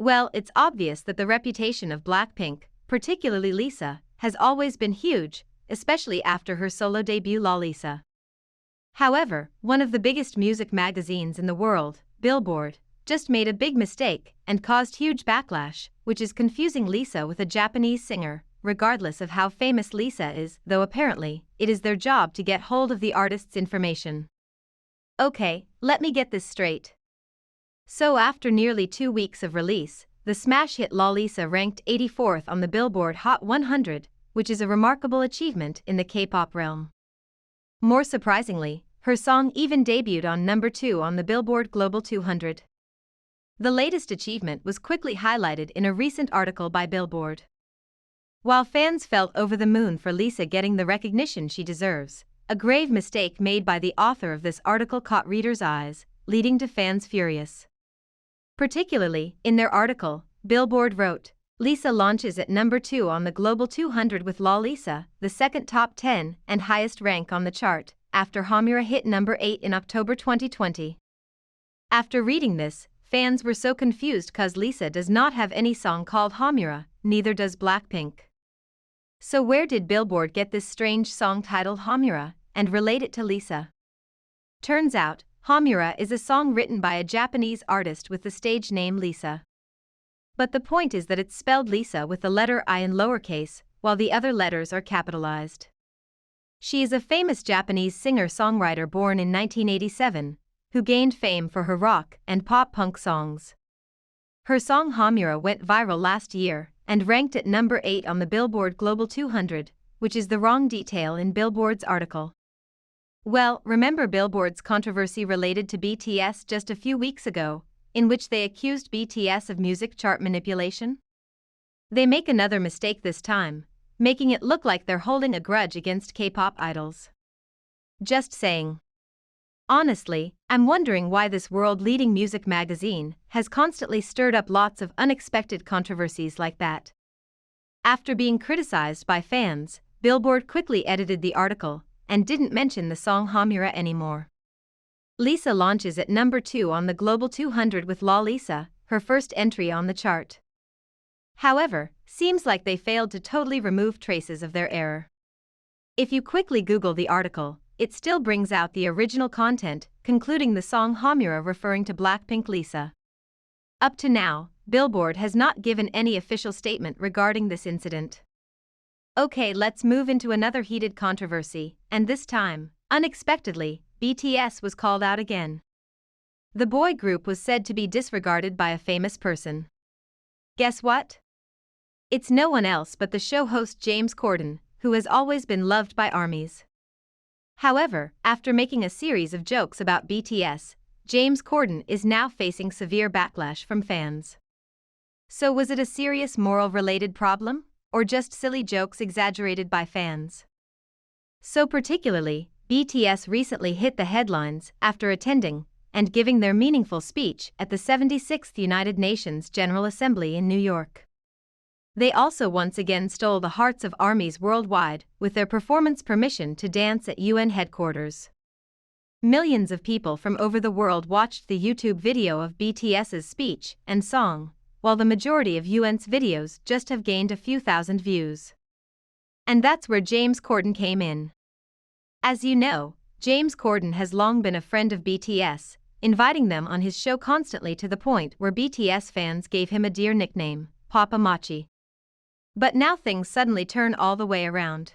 Well, it's obvious that the reputation of Blackpink, particularly Lisa, has always been huge, especially after her solo debut Lisa. However, one of the biggest music magazines in the world, Billboard, just made a big mistake and caused huge backlash, which is confusing Lisa with a Japanese singer, regardless of how famous Lisa is, though apparently, it is their job to get hold of the artist's information. Okay, let me get this straight. So after nearly 2 weeks of release, the smash hit Lisa ranked 84th on the Billboard Hot 100, which is a remarkable achievement in the K-pop realm. More surprisingly, her song even debuted on number 2 on the Billboard Global 200. The latest achievement was quickly highlighted in a recent article by Billboard. While fans felt over the moon for Lisa getting the recognition she deserves, a grave mistake made by the author of this article caught readers' eyes, leading to fans furious. Particularly, in their article, Billboard wrote, Lisa launches at number 2 on the Global 200 with Lisa, the second top 10 and highest rank on the chart, after Homura hit number 8 in October 2020. After reading this, fans were so confused cause Lisa does not have any song called Homura, neither does Blackpink. So where did Billboard get this strange song titled Homura, and relate it to Lisa? Turns out, Homura is a song written by a Japanese artist with the stage name Lisa. But the point is that it's spelled Lisa with the letter I in lowercase, while the other letters are capitalized. She is a famous Japanese singer-songwriter born in 1987, who gained fame for her rock and pop-punk songs. Her song Homura went viral last year and ranked at number 8 on the Billboard Global 200, which is the wrong detail in Billboard's article. Well, remember Billboard's controversy related to BTS just a few weeks ago, in which they accused BTS of music chart manipulation? They make another mistake this time, making it look like they're holding a grudge against K-pop idols. Just saying. Honestly, I'm wondering why this world-leading music magazine has constantly stirred up lots of unexpected controversies like that. After being criticized by fans, Billboard quickly edited the article and didn't mention the song Homura anymore. Lisa launches at number 2 on the Global 200 with Lisa, her first entry on the chart. However, seems like they failed to totally remove traces of their error. If you quickly Google the article, it still brings out the original content, concluding the song Homura referring to Blackpink Lisa. Up to now, Billboard has not given any official statement regarding this incident. Okay, let's move into another heated controversy, and this time, unexpectedly, BTS was called out again. The boy group was said to be disregarded by a famous person. Guess what? It's no one else but the show host James Corden, who has always been loved by ARMYs. However, after making a series of jokes about BTS, James Corden is now facing severe backlash from fans. So was it a serious moral-related problem, or just silly jokes exaggerated by fans? So particularly, BTS recently hit the headlines after attending and giving their meaningful speech at the 76th United Nations General Assembly in New York. They also once again stole the hearts of ARMYs worldwide with their performance permission to dance at UN headquarters. Millions of people from over the world watched the YouTube video of BTS's speech and song, while the majority of UN's videos just have gained a few thousand views. And that's where James Corden came in. As you know, James Corden has long been a friend of BTS, inviting them on his show constantly to the point where BTS fans gave him a dear nickname, Papa Mochi. But now things suddenly turn all the way around.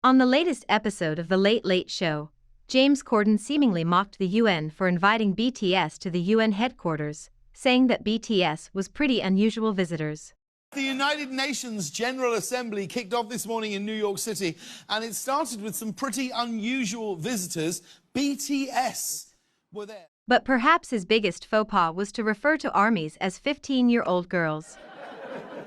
On the latest episode of The Late Late Show, James Corden seemingly mocked the UN for inviting BTS to the UN headquarters, saying that BTS was pretty unusual visitors. The United Nations General Assembly kicked off this morning in New York City, and it started with some pretty unusual visitors. BTS were there. But perhaps his biggest faux pas was to refer to ARMYs as 15-year-old girls.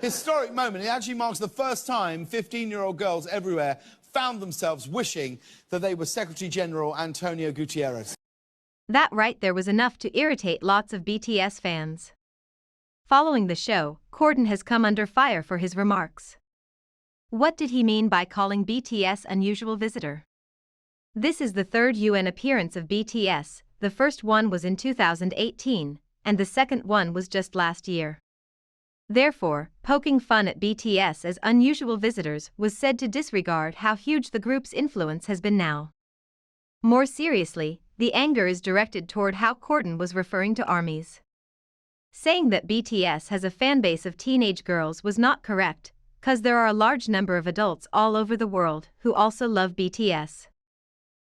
Historic moment. It actually marks the first time 15-year-old girls everywhere found themselves wishing that they were Secretary General Antonio Guterres. That right there was enough to irritate lots of BTS fans. Following the show, Corden has come under fire for his remarks. What did he mean by calling BTS unusual visitor? This is the third UN appearance of BTS, the first one was in 2018, and the second one was just last year. Therefore, poking fun at BTS as unusual visitors was said to disregard how huge the group's influence has been now. More seriously, the anger is directed toward how Corden was referring to ARMYs. Saying that BTS has a fanbase of teenage girls was not correct, cause there are a large number of adults all over the world who also love BTS.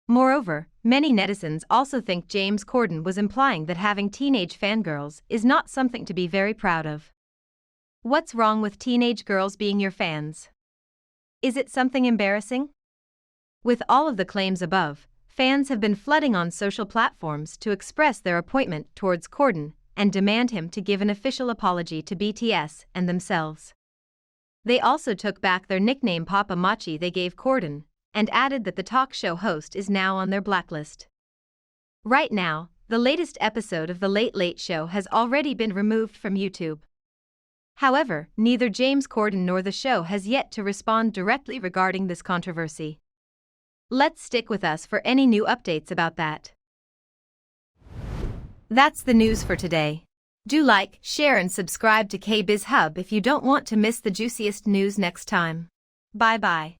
Moreover, many netizens also think James Corden was implying that having teenage fangirls is not something to be very proud of. What's wrong with teenage girls being your fans? Is it something embarrassing? With all of the claims above, fans have been flooding on social platforms to express their appointment towards Corden and demand him to give an official apology to BTS and themselves. They also took back their nickname Papa Mochi they gave Corden, and added that the talk show host is now on their blacklist. Right now, the latest episode of The Late Late Show has already been removed from YouTube. However, neither James Corden nor the show has yet to respond directly regarding this controversy. Let's stick with us for any new updates about that. That's the news for today. Do like, share and subscribe to KbizHub if you don't want to miss the juiciest news next time. Bye bye.